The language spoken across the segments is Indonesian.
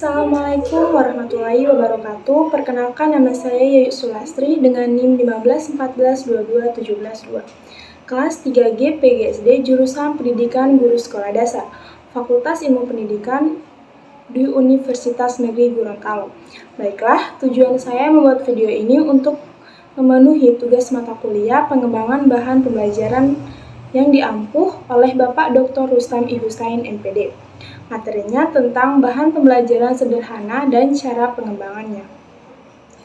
Assalamualaikum warahmatullahi wabarakatuh. Perkenalkan, nama saya Yayu Sulastri dengan NIM 1514221722. Kelas 3G PGSD jurusan Pendidikan Guru Sekolah Dasar, Fakultas Ilmu Pendidikan di Universitas Negeri Gorontalo. Baiklah, tujuan saya membuat video ini untuk memenuhi tugas mata kuliah pengembangan bahan pembelajaran yang diampuh oleh Bapak Dr. Rustam I. Husain, MPD. Materinya tentang bahan pembelajaran sederhana dan cara pengembangannya.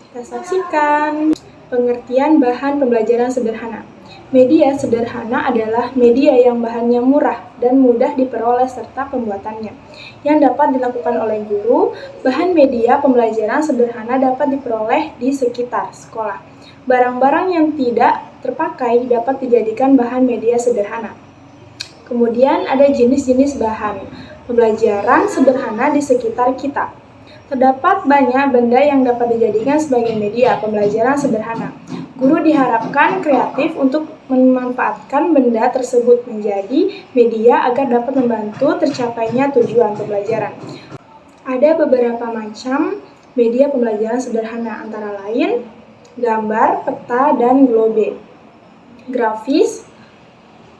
Kita saksikan. Pengertian bahan pembelajaran sederhana. Media sederhana adalah media yang bahannya murah dan mudah diperoleh serta pembuatannya, yang dapat dilakukan oleh guru. Bahan media pembelajaran sederhana dapat diperoleh di sekitar sekolah. Barang-barang yang tidak terpakai dapat dijadikan bahan media sederhana. Kemudian ada jenis-jenis bahan pembelajaran sederhana di sekitar kita. Terdapat banyak benda yang dapat dijadikan sebagai media pembelajaran sederhana. Guru diharapkan kreatif untuk memanfaatkan benda tersebut menjadi media agar dapat membantu tercapainya tujuan pembelajaran. Ada beberapa macam media pembelajaran sederhana, antara lain gambar, peta, dan globe, grafis,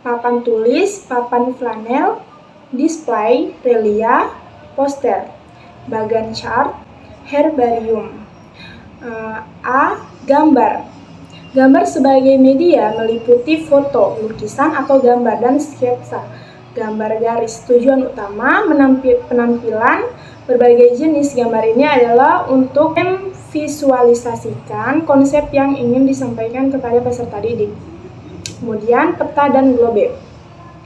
papan tulis, papan flanel, display, relia, poster, bagan chart, herbarium. Gambar. Gambar sebagai media meliputi foto, lukisan atau gambar, dan sketsa. Gambar garis. Tujuan utama penampilan berbagai jenis gambar ini adalah untuk memvisualisasikan konsep yang ingin disampaikan kepada peserta didik. Kemudian peta dan globe.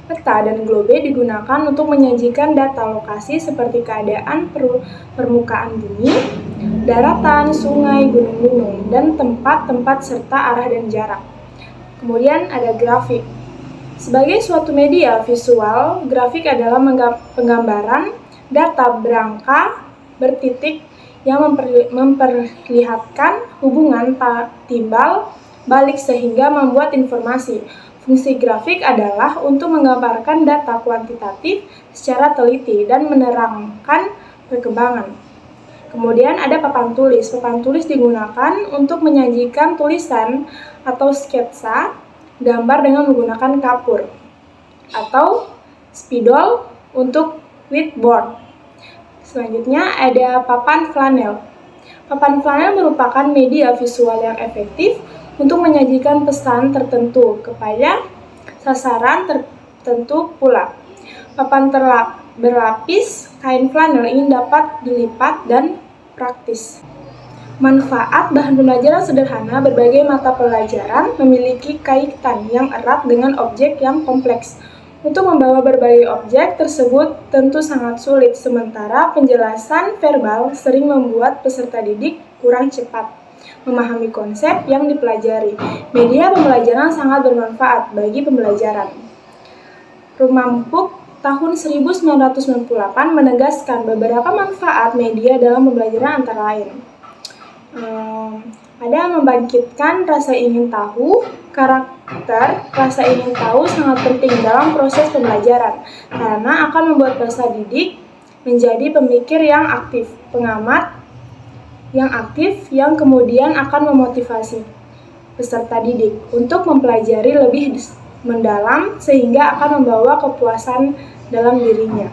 Peta dan globe digunakan untuk menyajikan data lokasi seperti keadaan permukaan bumi, daratan, sungai, gunung-gunung, dan tempat-tempat serta arah dan jarak. Kemudian ada grafik. Sebagai suatu media visual, grafik adalah penggambaran data berangka bertitik yang memperlihatkan hubungan timbal balik sehingga membuat informasi. Fungsi grafik adalah untuk menggambarkan data kuantitatif secara teliti dan menerangkan perkembangan. Kemudian ada papan tulis. Papan tulis digunakan untuk menyajikan tulisan atau sketsa gambar dengan menggunakan kapur atau spidol untuk whiteboard. Selanjutnya ada papan flanel. Papan flanel merupakan media visual yang efektif untuk menyajikan pesan tertentu kepada sasaran tertentu pula. Papan berlapis kain flanel ini dapat dilipat dan praktis. Manfaat bahan pembelajaran sederhana. Berbagai mata pelajaran memiliki kaitan yang erat dengan objek yang kompleks. Untuk membawa berbagai objek tersebut tentu sangat sulit, sementara penjelasan verbal sering membuat peserta didik kurang cepat memahami konsep yang dipelajari. Media pembelajaran sangat bermanfaat bagi pembelajaran. Rumampuk tahun 1998 menegaskan beberapa manfaat media dalam pembelajaran, antara lain ada membangkitkan rasa ingin tahu. Karakter rasa ingin tahu sangat penting dalam proses pembelajaran karena akan membuat peserta didik menjadi pemikir yang aktif, pengamat yang aktif, yang kemudian akan memotivasi peserta didik untuk mempelajari lebih mendalam sehingga akan membawa kepuasan dalam dirinya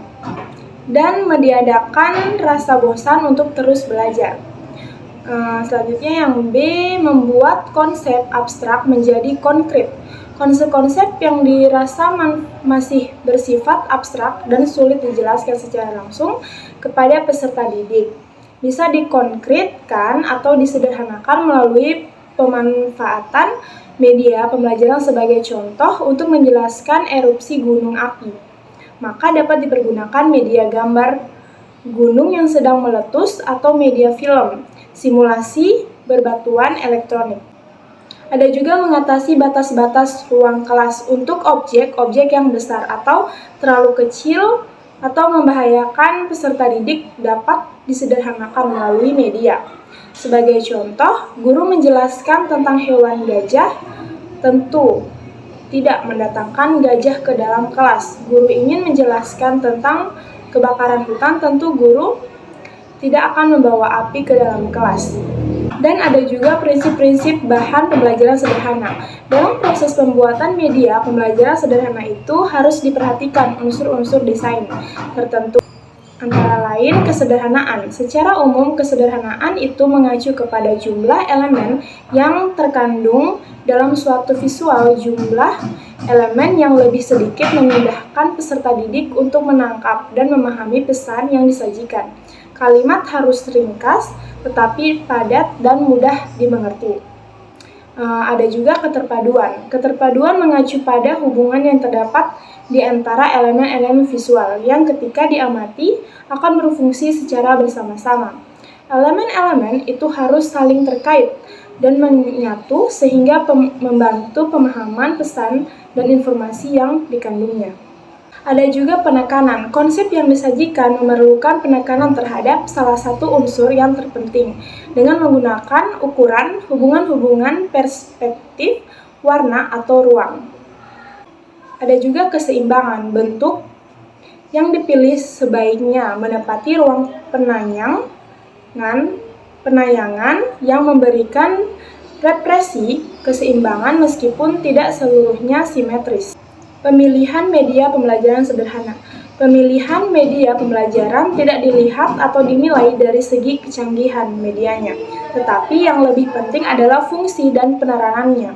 dan meniadakan rasa bosan untuk terus belajar. Selanjutnya yang B, membuat konsep abstrak menjadi konkret. Konsep-konsep yang dirasa masih bersifat abstrak dan sulit dijelaskan secara langsung kepada peserta didik bisa dikonkretkan atau disederhanakan melalui pemanfaatan media pembelajaran. Sebagai contoh, untuk menjelaskan erupsi gunung api, maka dapat dipergunakan media gambar gunung yang sedang meletus atau media film, simulasi berbatuan elektronik. Ada juga mengatasi batas-batas ruang kelas untuk objek-objek yang besar atau terlalu kecil atau membahayakan peserta didik dapat disederhanakan melalui media. Sebagai contoh, guru menjelaskan tentang hewan gajah, tentu tidak mendatangkan gajah ke dalam kelas. Guru ingin menjelaskan tentang kebakaran hutan, tentu guru tidak akan membawa api ke dalam kelas. Dan ada juga prinsip-prinsip bahan pembelajaran sederhana. Dalam proses pembuatan media pembelajaran sederhana itu harus diperhatikan unsur-unsur desain tertentu. Antara lain, kesederhanaan. Secara umum, kesederhanaan itu mengacu kepada jumlah elemen yang terkandung dalam suatu visual. Jumlah elemen yang lebih sedikit memudahkan peserta didik untuk menangkap dan memahami pesan yang disajikan. Kalimat harus ringkas, tetapi padat dan mudah dimengerti. Ada juga keterpaduan. Keterpaduan mengacu pada hubungan yang terdapat di antara elemen-elemen visual yang ketika diamati akan berfungsi secara bersama-sama. Elemen-elemen itu harus saling terkait dan menyatu sehingga membantu pemahaman pesan dan informasi yang dikandungnya. Ada juga penekanan. Konsep yang disajikan memerlukan penekanan terhadap salah satu unsur yang terpenting dengan menggunakan ukuran, hubungan-hubungan, perspektif, warna, atau ruang. Ada juga keseimbangan. Bentuk yang dipilih sebaiknya menepati ruang penayangan yang memberikan represi keseimbangan meskipun tidak seluruhnya simetris. Pemilihan media pembelajaran sederhana. Pemilihan media pembelajaran tidak dilihat atau dinilai dari segi kecanggihan medianya, tetapi yang lebih penting adalah fungsi dan penerangannya.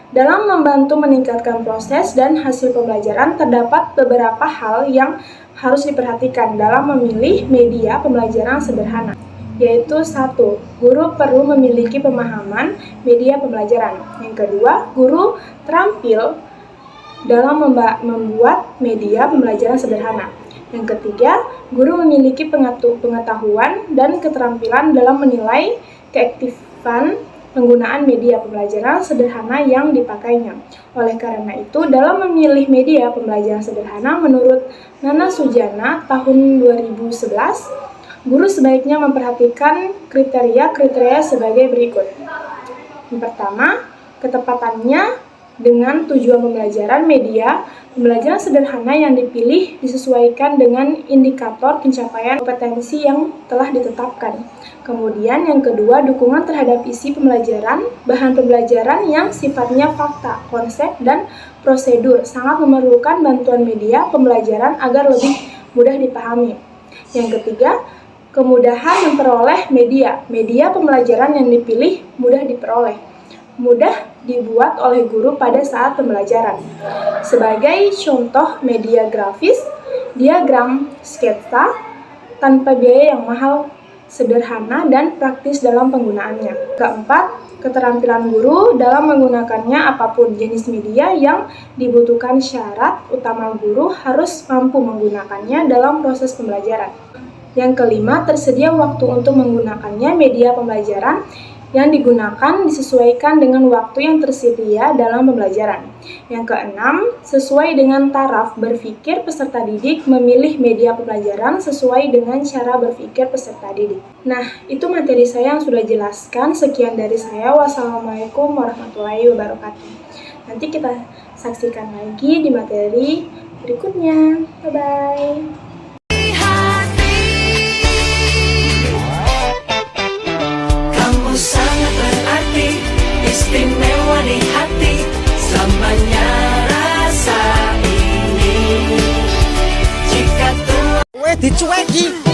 Dalam membantu meningkatkan proses dan hasil pembelajaran, terdapat beberapa hal yang harus diperhatikan dalam memilih media pembelajaran sederhana, yaitu 1. Guru perlu memiliki pemahaman media pembelajaran. Yang kedua, guru terampil dalam membuat media pembelajaran sederhana. Yang ketiga, guru memiliki pengetahuan dan keterampilan dalam menilai keefektifan penggunaan media pembelajaran sederhana yang dipakainya. Oleh karena itu, dalam memilih media pembelajaran sederhana, menurut Nana Sujana tahun 2011, guru sebaiknya memperhatikan kriteria-kriteria sebagai berikut. Yang pertama, ketepatannya dengan tujuan pembelajaran. Media pembelajaran sederhana yang dipilih disesuaikan dengan indikator pencapaian kompetensi yang telah ditetapkan. Kemudian yang kedua, dukungan terhadap isi pembelajaran. Bahan pembelajaran yang sifatnya fakta, konsep, dan prosedur sangat memerlukan bantuan media pembelajaran agar lebih mudah dipahami. Yang ketiga, kemudahan memperoleh media. Media pembelajaran yang dipilih mudah diperoleh, mudah dibuat oleh guru pada saat pembelajaran. Sebagai contoh media grafis, diagram, sketsa, tanpa biaya yang mahal, sederhana, dan praktis dalam penggunaannya. Keempat, keterampilan guru dalam menggunakannya. Apapun jenis media yang dibutuhkan, syarat utama guru harus mampu menggunakannya dalam proses pembelajaran. Yang kelima, tersedia waktu untuk menggunakannya. Media pembelajaran yang digunakan disesuaikan dengan waktu yang tersedia dalam pembelajaran. Yang keenam, sesuai dengan taraf berpikir peserta didik, memilih media pembelajaran sesuai dengan cara berpikir peserta didik. Nah, itu materi saya yang sudah jelaskan. Sekian dari saya. Wassalamualaikum warahmatullahi wabarakatuh. Nanti kita saksikan lagi di materi berikutnya. Bye-bye. Sangat berarti, istimewa di hati, selamanya rasa ini. Jika Tuhan dicueki